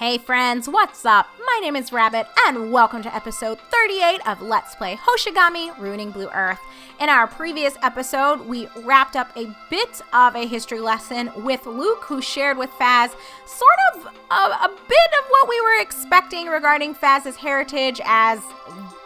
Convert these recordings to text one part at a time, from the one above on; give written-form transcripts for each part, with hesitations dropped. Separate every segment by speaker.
Speaker 1: Hey friends, what's up? My name is Rabbit, and welcome to episode 38 of Let's Play Hoshigami, Ruining Blue Earth. In our previous episode, we wrapped up a bit of a history lesson with Luke, who shared with Faz sort of a bit of what we were expecting regarding Faz's heritage as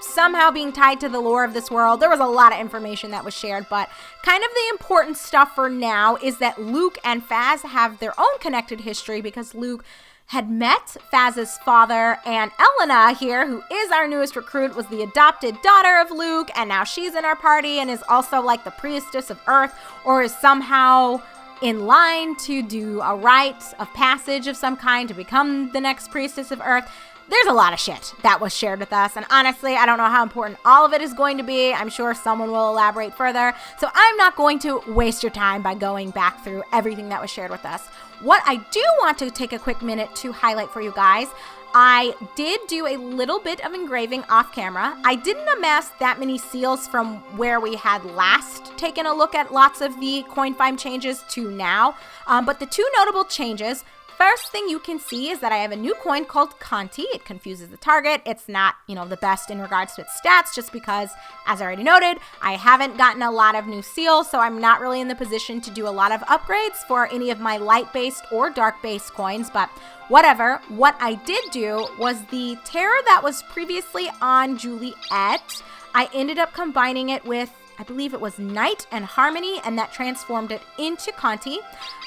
Speaker 1: somehow being tied to the lore of this world. There was a lot of information that was shared, but kind of the important stuff for now is that Luke and Faz have their own connected history because Luke had met Faz's father, and Elena here, who is our newest recruit, was the adopted daughter of Luke, and now she's in our party and is also like the priestess of Earth, or is somehow in line to do a rite of passage of some kind to become the next priestess of Earth. There's a lot of shit that was shared with us, and honestly, I don't know how important all of it is going to be. I'm sure someone will elaborate further, so I'm not going to waste your time by going back through everything that was shared with us. What I do want to take a quick minute to highlight for you guys, I did do a little bit of engraving off camera. I didn't amass that many seals from where we had last taken a look at lots of the coin find changes to now, but the two notable changes. First thing you can see is that I have a new coin called Conti. It confuses the target. It's not, the best in regards to its stats, just because, as I already noted, I haven't gotten a lot of new seals, so I'm not really in the position to do a lot of upgrades for any of my light-based or dark-based coins, but whatever. What I did do was the terror that was previously on Juliet, I ended up combining it with, I believe it was Night and Harmony, and that transformed it into Conti.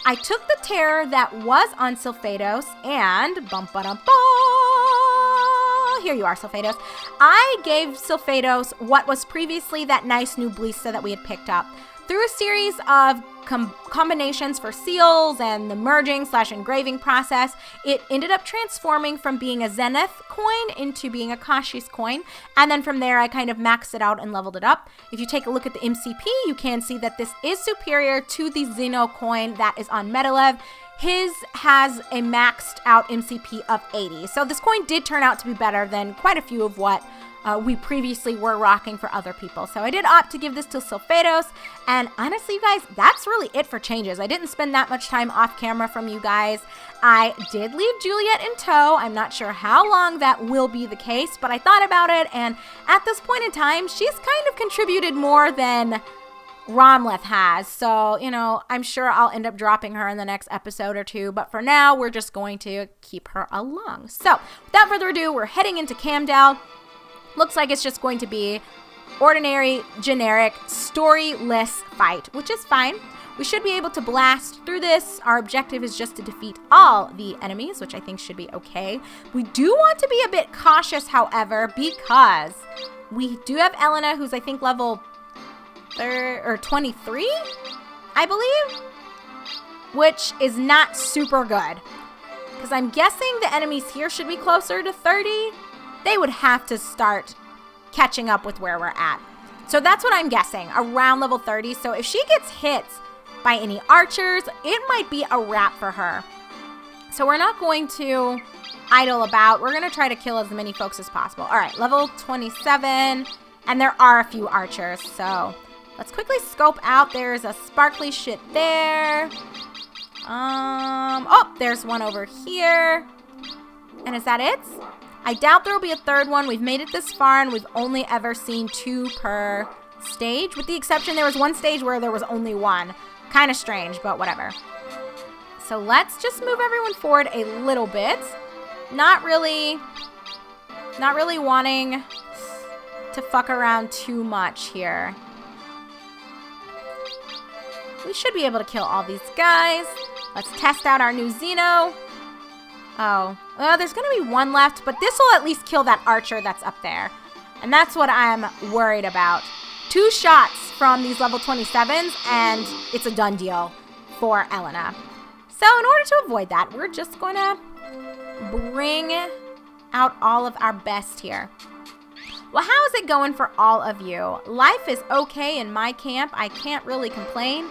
Speaker 1: I took the terror that was on Sulfados and here you are, Sulfados. I gave Sulfados what was previously that nice new Blista that we had picked up. Through a series of combinations for seals and the merging/engraving process, it ended up transforming from being a Zenith coin into being a Kashi's coin, and then from there I kind of maxed it out and leveled it up. If you take a look at the MCP, you can see that this is superior to the Xeno coin that is on Medalev. His has a maxed out MCP of 80, so this coin did turn out to be better than quite a few of what we previously were rocking for other people. So I did opt to give this to Sulfados, and honestly, you guys, that's really it for changes. I didn't spend that much time off camera from you guys. I did leave Juliet in tow. I'm not sure how long that will be the case, but I thought about it, and at this point in time, she's kind of contributed more than Romleth has. So, I'm sure I'll end up dropping her in the next episode or two, but for now, we're just going to keep her along. So, without further ado, we're heading into Kamdell. Looks like it's just going to be ordinary, generic, storyless fight, which is fine. We should be able to blast through this. Our objective is just to defeat all the enemies, which I think should be okay. We do want to be a bit cautious, however, because we do have Elena, who's I think level 23, I believe, which is not super good. Because I'm guessing the enemies here should be closer to 30. They would have to start catching up with where we're at. So that's what I'm guessing, around level 30. So if she gets hit by any archers, it might be a wrap for her. So we're not going to idle about. We're going to try to kill as many folks as possible. All right, level 27, and there are a few archers. So let's quickly scope out. There's a sparkly shit there. Oh, there's one over here. And is that it? I doubt there will be a third one. We've made it this far, and we've only ever seen 2 per stage. With the exception, there was one stage where there was only 1. Kind of strange, but whatever. So let's just move everyone forward a little bit. Not really wanting to fuck around too much here. We should be able to kill all these guys. Let's test out our new Xeno. Oh, well, there's going to be one left, but this will at least kill that archer that's up there. And that's what I'm worried about. 2 shots from these level 27s, and it's a done deal for Elena. So in order to avoid that, we're just going to bring out all of our best here. Well, how is it going for all of you? Life is okay in my camp. I can't really complain.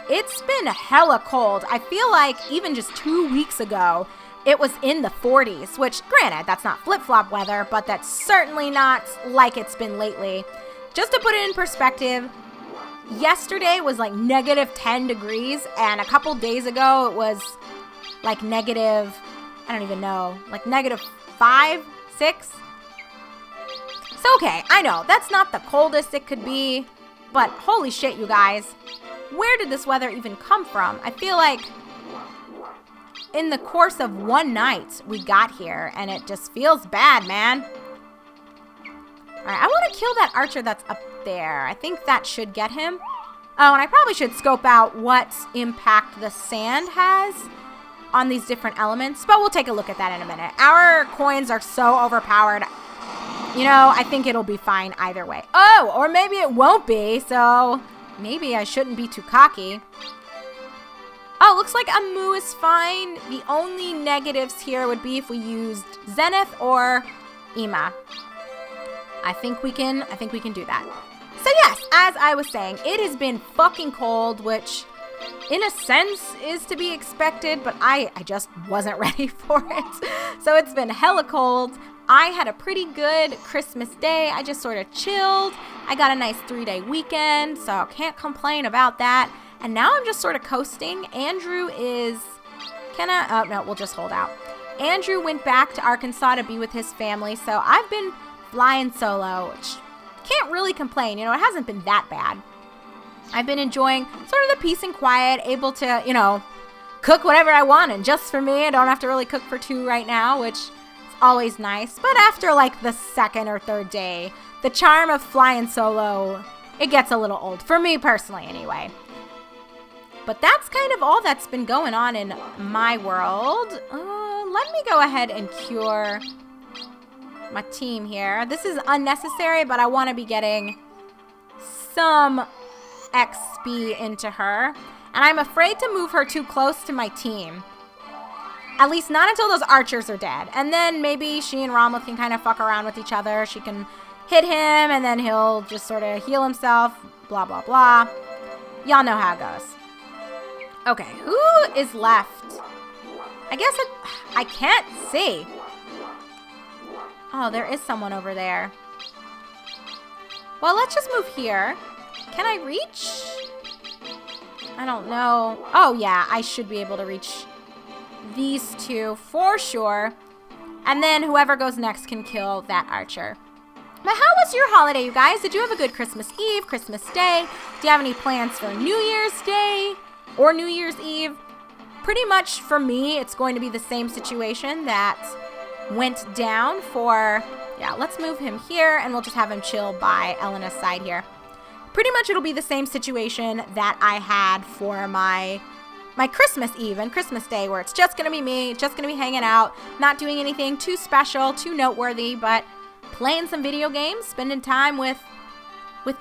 Speaker 1: It's been hella cold. I feel like even just 2 weeks ago, it was in the 40s, which, granted, that's not flip-flop weather, but that's certainly not like it's been lately. Just to put it in perspective, yesterday was like negative 10 degrees, and a couple days ago it was like negative I don't even know, like -5, 6. So, okay, I know, that's not the coldest it could be, but holy shit, you guys. Where did this weather even come from? I feel like in the course of one night we got here, and it just feels bad, man. All right, I want to kill that archer that's up there. I think that should get him. Oh, and I probably should scope out what impact the sand has on these different elements, but we'll take a look at that in a minute. Our coins are so overpowered. You know, I think it'll be fine either way. Oh, or maybe it won't be, so maybe I shouldn't be too cocky. Oh, looks like Amu is fine. The only negatives here would be if we used Zenith or Ima. I think we can do that. So yes, as I was saying, it has been fucking cold, which in a sense is to be expected, but I just wasn't ready for it. So it's been hella cold. I had a pretty good Christmas day. I just sort of chilled. I got a nice 3-day weekend, so I can't complain about that. And now I'm just sort of coasting. Andrew is, oh no, we'll just hold out. Andrew went back to Arkansas to be with his family, so I've been flying solo, which can't really complain. You know, it hasn't been that bad. I've been enjoying sort of the peace and quiet, able to, you know, cook whatever I want. And just for me, I don't have to really cook for 2 right now, which is always nice. But after like the 2nd or 3rd day, the charm of flying solo, it gets a little old. For me personally, anyway. But that's kind of all that's been going on in my world. Let me go ahead and cure my team here. This is unnecessary, but I want to be getting some XP into her. And I'm afraid to move her too close to my team. At least not until those archers are dead. And then maybe she and Romleth can kind of fuck around with each other. She can hit him, and then he'll just sort of heal himself. Blah, blah, blah. Y'all know how it goes. Okay, who is left? I guess I can't see. Oh, there is someone over there. Well, let's just move here. Can I reach? I don't know. Oh, yeah, I should be able to reach these 2 for sure. And then whoever goes next can kill that archer. But how was your holiday, you guys? Did you have a good Christmas Eve, Christmas Day? Do you have any plans for New Year's Day or New Year's Eve? Pretty much for me, it's going to be the same situation that went down for, yeah, let's move him here and we'll just have him chill by Elena's side here. Pretty much it'll be the same situation that I had for my Christmas Eve and Christmas Day, where it's just going to be me, just going to be hanging out, not doing anything too special, too noteworthy, but playing some video games, spending time with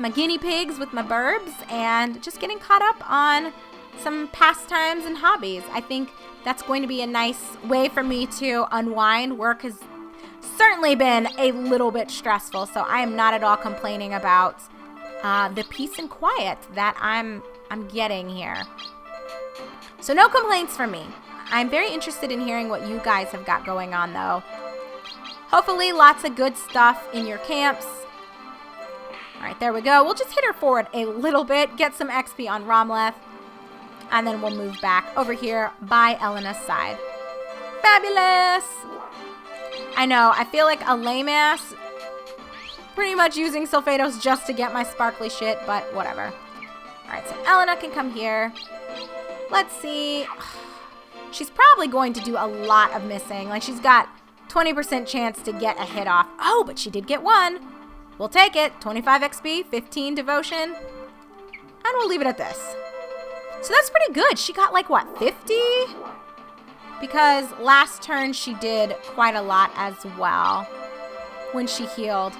Speaker 1: my guinea pigs, with my burbs, and just getting caught up on some pastimes and hobbies. I think that's going to be a nice way for me to unwind. Work has certainly been a little bit stressful, so I am not at all complaining about the peace and quiet that I'm getting here. So no complaints from me. I'm very interested in hearing what you guys have got going on, though. Hopefully lots of good stuff in your camps. All right, there we go. We'll just hit her forward a little bit, get some XP on Romleth, and then we'll move back over here by Elena's side. Fabulous! I know, I feel like a lame ass pretty much using Sulfatos just to get my sparkly shit, but whatever. All right, so Elena can come here. Let's see. She's probably going to do a lot of missing. Like, she's got 20% chance to get a hit off. Oh, but she did get 1. We'll take it. 25 XP, 15 devotion. And we'll leave it at this. So that's pretty good. She got like, what, 50? Because last turn she did quite a lot as well when she healed.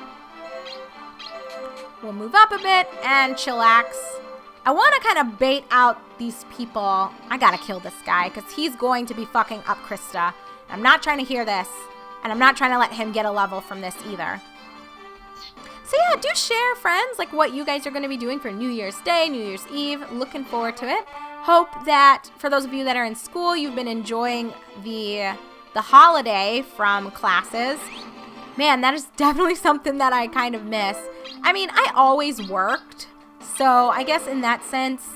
Speaker 1: We'll move up a bit and chillax. I want to kind of bait out these people. I gotta kill this guy because he's going to be fucking up Krista. I'm not trying to hear this, and I'm not trying to let him get a level from this either. So yeah, do share, friends, like what you guys are going to be doing for New Year's Day, New Year's Eve. Looking forward to it. Hope that for those of you that are in school, you've been enjoying the holiday from classes. Man, that is definitely something that I kind of miss. I mean, I always worked, so I guess in that sense,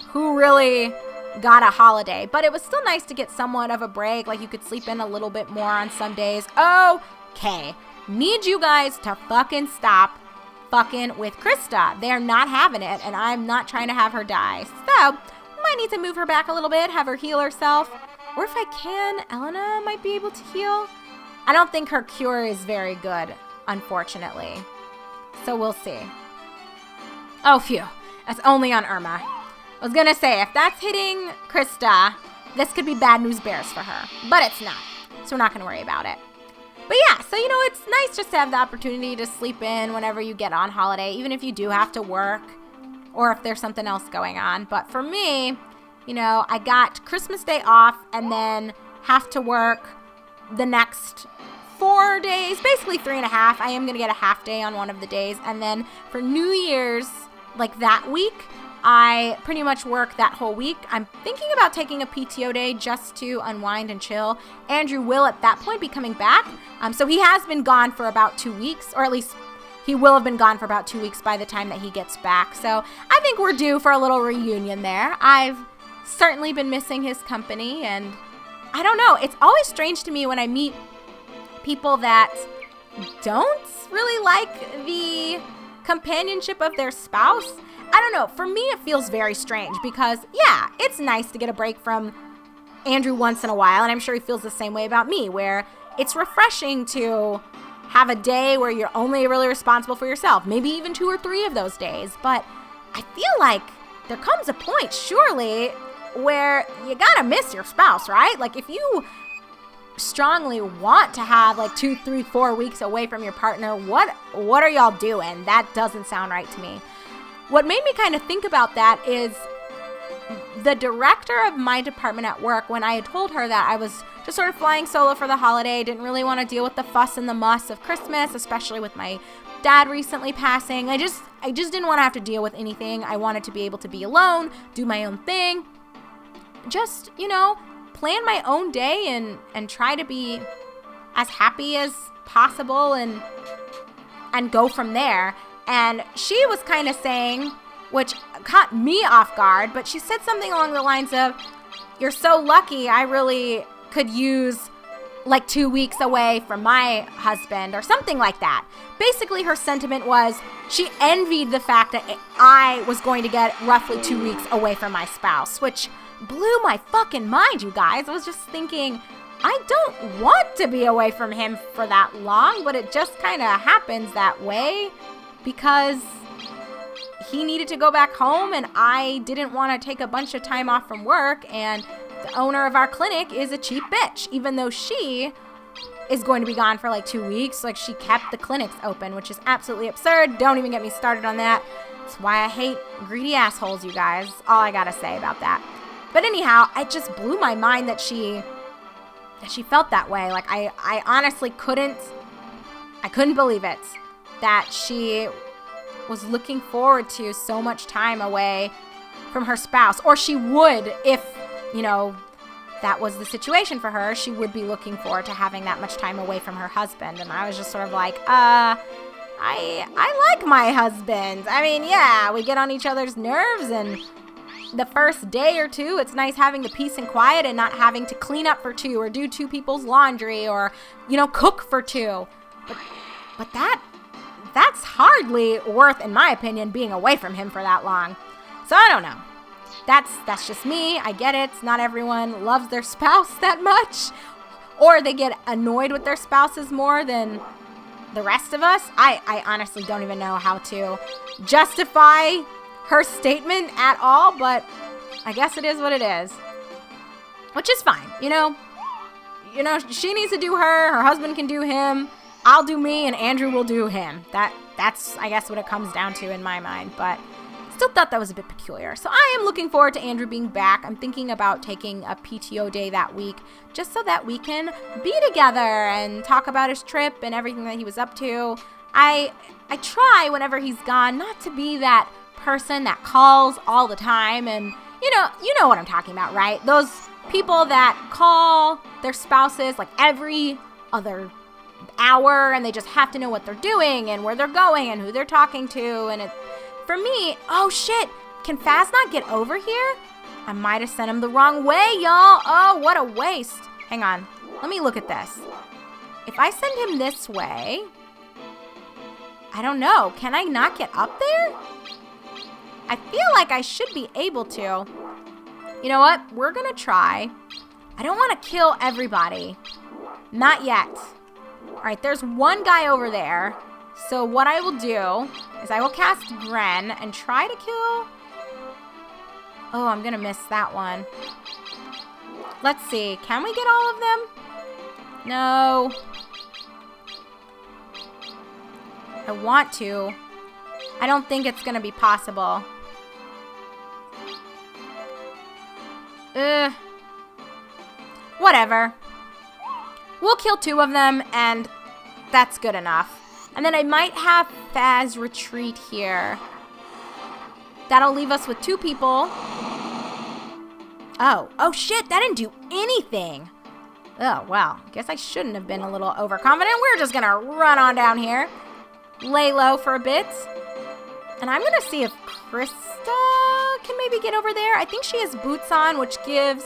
Speaker 1: who really got a holiday, but it was still nice to get somewhat of a break. Like, you could sleep in a little bit more on some days. Okay, need you guys to fucking stop fucking with Krista. They're not having it, and I'm not trying to have her die. So, might need to move her back a little bit, have her heal herself. Or if I can, Elena might be able to heal. I don't think her cure is very good, unfortunately. So we'll see. Oh, phew. That's only on Irma. I was gonna say, if that's hitting Krista, this could be bad news bears for her. But it's not. So we're not gonna worry about it. But yeah, so it's nice just to have the opportunity to sleep in whenever you get on holiday, even if you do have to work or if there's something else going on. But for me, I got Christmas Day off and then have to work the next 4 days, basically 3.5. I am going to get a half day on one of the days. And then for New Year's, like that week, I pretty much work that whole week. I'm thinking about taking a PTO day just to unwind and chill. Andrew will at that point be coming back. So he has been gone for about 2 weeks, or at least he will have been gone for about 2 weeks by the time that he gets back. So I think we're due for a little reunion there. I've certainly been missing his company, and I don't know. It's always strange to me when I meet people that don't really like the companionship of their spouse. I don't know. For me, it feels very strange because, yeah, it's nice to get a break from Andrew once in a while, and I'm sure he feels the same way about me, where it's refreshing to have a day where you're only really responsible for yourself, maybe even 2 or 3 of those days. But I feel like there comes a point, surely, where you gotta miss your spouse, right? Like, if you strongly want to have like 2, 3, 4 weeks away from your partner, what are y'all doing? That doesn't sound right to me. What made me kind of think about that is the director of my department at work, when I had told her that I was just sort of flying solo for the holiday, didn't really want to deal with the fuss and the muss of Christmas, especially with my dad recently passing. I just didn't want to have to deal with anything. I wanted to be able to be alone, do my own thing, just, plan my own day and try to be as happy as possible and go from there. And she was kind of saying, which caught me off guard, but she said something along the lines of, "You're so lucky, I really could use like 2 weeks away from my husband," or something like that. Basically, her sentiment was she envied the fact that I was going to get roughly 2 weeks away from my spouse, which blew my fucking mind, you guys. I was just thinking, I don't want to be away from him for that long, but it just kind of happens that way because he needed to go back home and I didn't want to take a bunch of time off from work, and the owner of our clinic is a cheap bitch, even though she is going to be gone for like 2 weeks. Like, she kept the clinics open, which is absolutely absurd. Don't even get me started on that. That's why I hate greedy assholes, you guys. All I gotta say about that. But anyhow, it just blew my mind that she felt that way. Like, I honestly couldn't believe it, that she was looking forward to so much time away from her spouse. Or she would, if, that was the situation for her, she would be looking forward to having that much time away from her husband. And I was just sort of like, I like my husband. I mean, yeah, we get on each other's nerves, and the first day or two, it's nice having the peace and quiet and not having to clean up for 2 or do 2 people's laundry or, cook for 2. But that's hardly worth, in my opinion, being away from him for that long. So I don't know. That's just me. I get it. Not everyone loves their spouse that much, or they get annoyed with their spouses more than the rest of us. I honestly don't even know how to justify her statement at all, but I guess it is what it is, which is fine. She needs to do her husband can do him, I'll do me, and Andrew will do him. That's I guess what it comes down to in my mind, but still thought that was a bit peculiar. So I am looking forward to Andrew being back. I'm thinking about taking a PTO day that week just so that we can be together and talk about his trip and everything that he was up to. I try whenever he's gone not to be that person that calls all the time, and you know what I'm talking about, right? Those people that call their spouses like every other hour, and they just have to know what they're doing and where they're going and who they're talking to. And for me, oh shit, can Faz not get over here? I might have sent him the wrong way, y'all. Oh, what a waste. Hang on. Let me look at this. If I send him this way, I don't know. Can I not get up there? I feel like I should be able to. You know what? We're going to try. I don't want to kill everybody. Not yet. All right, there's one guy over there. So what I will do is I will cast Gren and try to kill... Oh, I'm going to miss that one. Let's see. Can we get all of them? No. I want to. I don't think it's going to be possible. Whatever. We'll kill 2 of them, and that's good enough. And then I might have Faz retreat here. That'll leave us with 2 people. Oh shit, that didn't do anything. Oh, well, guess I shouldn't have been a little overconfident. We're just gonna run on down here. Lay low for a bit. And I'm gonna see if Krista can maybe get over there. I think she has boots on, which gives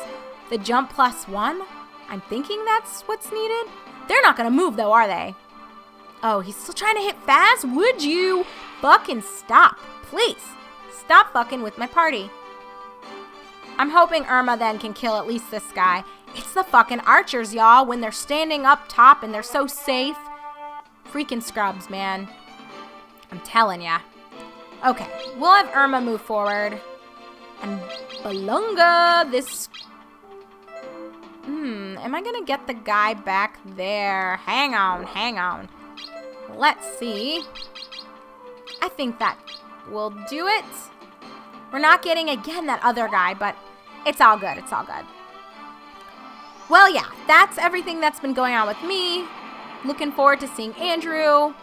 Speaker 1: the jump +1. I'm thinking that's what's needed. They're not gonna move though, are they? Oh, he's still trying to hit Faz? Would you fucking stop, please? Stop fucking with my party. I'm hoping Irma then can kill at least this guy. It's the fucking archers, y'all, when they're standing up top and they're so safe. Freaking scrubs, man. I'm telling ya. Okay, we'll have Irma move forward. And Balunga, this... am I gonna get the guy back there? Hang on. Let's see. I think that will do it. We're not getting, again, that other guy, but it's all good. Well, yeah, that's everything that's been going on with me. Looking forward to seeing Andrew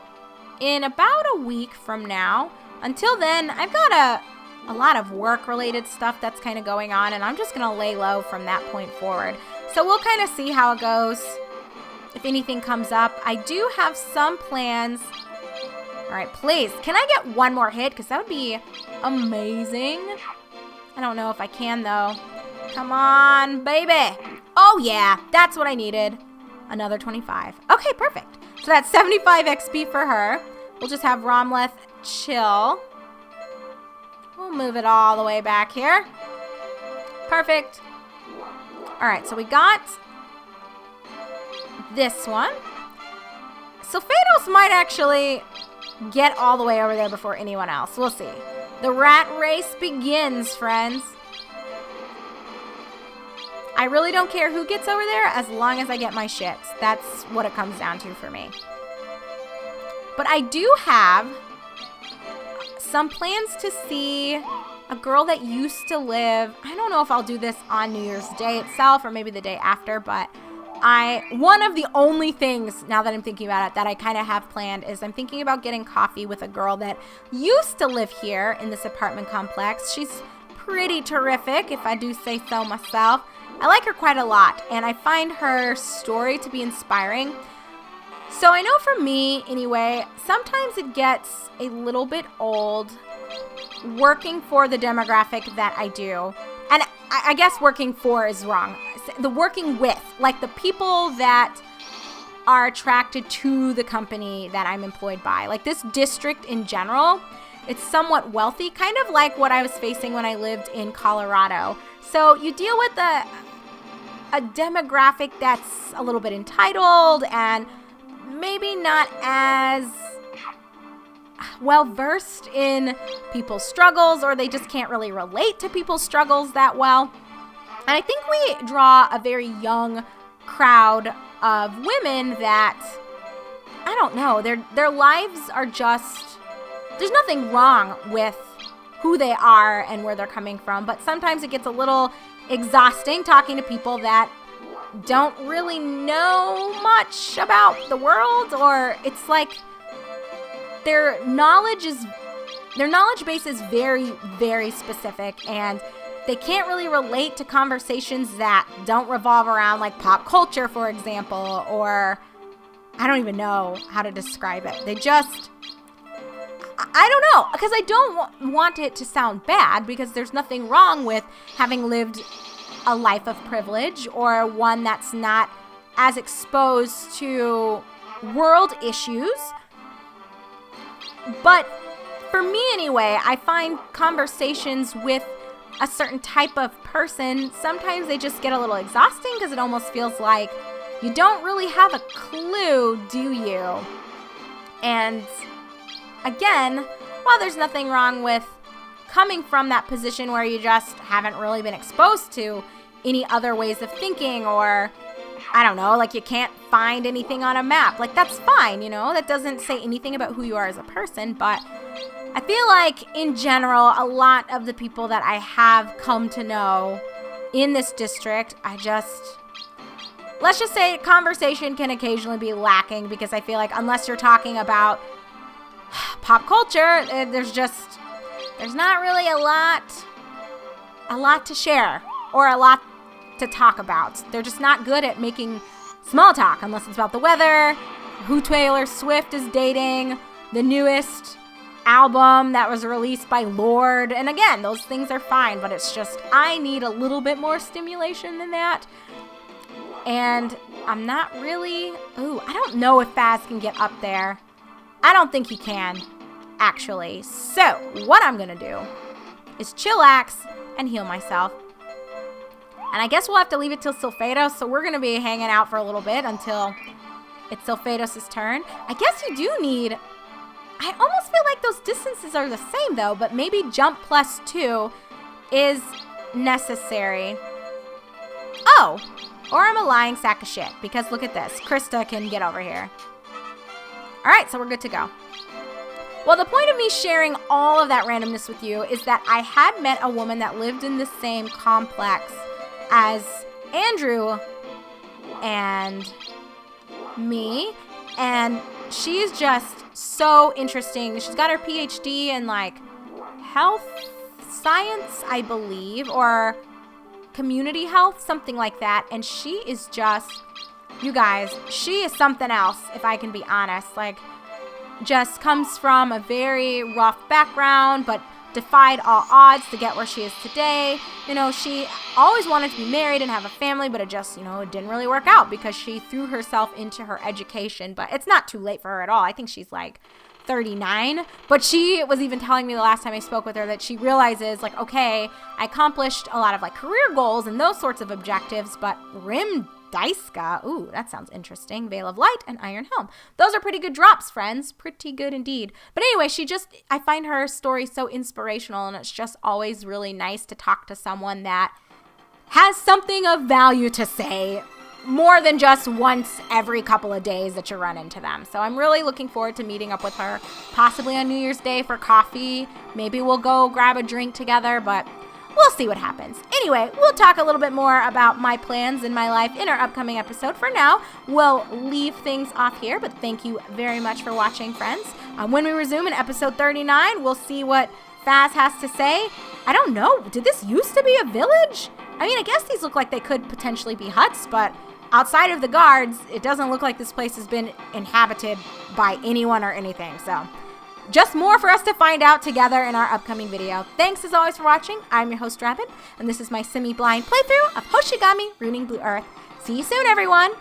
Speaker 1: in about a week from now. Until then, I've got a lot of work-related stuff that's kind of going on, and I'm just going to lay low from that point forward. So we'll kind of see how it goes. If anything comes up, I do have some plans. All right, please, can I get one more hit? Because that would be amazing. I don't know if I can, though. Come on, baby. Oh, yeah, that's what I needed. Another 25. Okay, perfect. So that's 75 XP for her. We'll just have Romleth chill. We'll move it all the way back here. Perfect. All right, so we got this one. So Phaedos might actually get all the way over there before anyone else. We'll see. The rat race begins, friends. I really don't care who gets over there as long as I get my shit. That's what it comes down to for me. But I do have some plans to see a girl that used to live. I don't know if I'll do this on New Year's Day itself or maybe the day after, but one of the only things, now that I'm thinking about it, that I kind of have planned is I'm thinking about getting coffee with a girl that used to live here in this apartment complex. She's pretty terrific, if I do say so myself. I like her quite a lot, and I find her story to be inspiring. So I know for me, anyway, sometimes it gets a little bit old working for the demographic that I do. And I guess working for is wrong. The working with, like the people that are attracted to the company that I'm employed by. Like this district in general, it's somewhat wealthy, kind of like what I was facing when I lived in Colorado. So you deal with a demographic that's a little bit entitled and maybe not as well versed in people's struggles, or they just can't really relate to people's struggles that well. And I think we draw a very young crowd of women that, I don't know, their lives are just, there's nothing wrong with who they are and where they're coming from, but sometimes it gets a little exhausting talking to people that don't really know much about the world, or it's like their knowledge base is very, very specific, and they can't really relate to conversations that don't revolve around like pop culture, for example, or I don't even know how to describe it. They just, I don't know, because I don't want it to sound bad, because there's nothing wrong with having lived a life of privilege or one that's not as exposed to world issues. But for me anyway, I find conversations with a certain type of person, sometimes they just get a little exhausting because it almost feels like you don't really have a clue, do you? And again, while there's nothing wrong with coming from that position where you just haven't really been exposed to any other ways of thinking, or I don't know, like you can't find anything on a map, like that's fine, you know, that doesn't say anything about who you are as a person. But I feel like in general, a lot of the people that I have come to know in this district, let's just say conversation can occasionally be lacking, because I feel like unless you're talking about pop culture, there's not really a lot to share or a lot to talk about. They're just not good at making small talk unless it's about the weather, who Taylor Swift is dating, the newest album that was released by Lorde. And again, those things are fine, but it's just I need a little bit more stimulation than that. And I'm not really, I don't know if Faz can get up there. I don't think he can, actually. So what I'm gonna do is chillax and heal myself. And I guess we'll have to leave it till Sylphados, so we're gonna be hanging out for a little bit until it's Sylphados' turn. I guess you do need, I almost feel like those distances are the same though, but maybe jump +2 is necessary. Oh, or I'm a lying sack of shit, because look at this. Krista can get over here. All right, so we're good to go. Well, the point of me sharing all of that randomness with you is that I had met a woman that lived in the same complex as Andrew and me, and she's just so interesting. She's got her PhD in like health science, I believe, or community health, something like that. And she is just, you guys, she is something else, if I can be honest. Like, just comes from a very rough background, but defied all odds to get where she is today. You know, she always wanted to be married and have a family, but it just, it didn't really work out because she threw herself into her education. But it's not too late for her at all. I think she's like 39, but she was even telling me the last time I spoke with her that she realizes, like, okay, I accomplished a lot of like career goals and those sorts of objectives, but Rim Daiska, ooh, that sounds interesting. Veil of Light and Iron Helm. Those are pretty good drops, friends. Pretty good indeed. But anyway, I find her story so inspirational, and it's just always really nice to talk to someone that has something of value to say, more than just once every couple of days that you run into them. So I'm really looking forward to meeting up with her, possibly on New Year's Day for coffee. Maybe we'll go grab a drink together, but we'll see what happens. Anyway, we'll talk a little bit more about my plans in my life in our upcoming episode. For now, we'll leave things off here, but thank you very much for watching, friends. When we resume in episode 39, we'll see what Faz has to say. I don't know. Did this used to be a village? I mean, I guess these look like they could potentially be huts, but outside of the guards, it doesn't look like this place has been inhabited by anyone or anything. So just more for us to find out together in our upcoming video. Thanks as always for watching. I'm your host, Rabbit, and this is my semi-blind playthrough of Hoshigami Ruining Blue Earth. See you soon, everyone!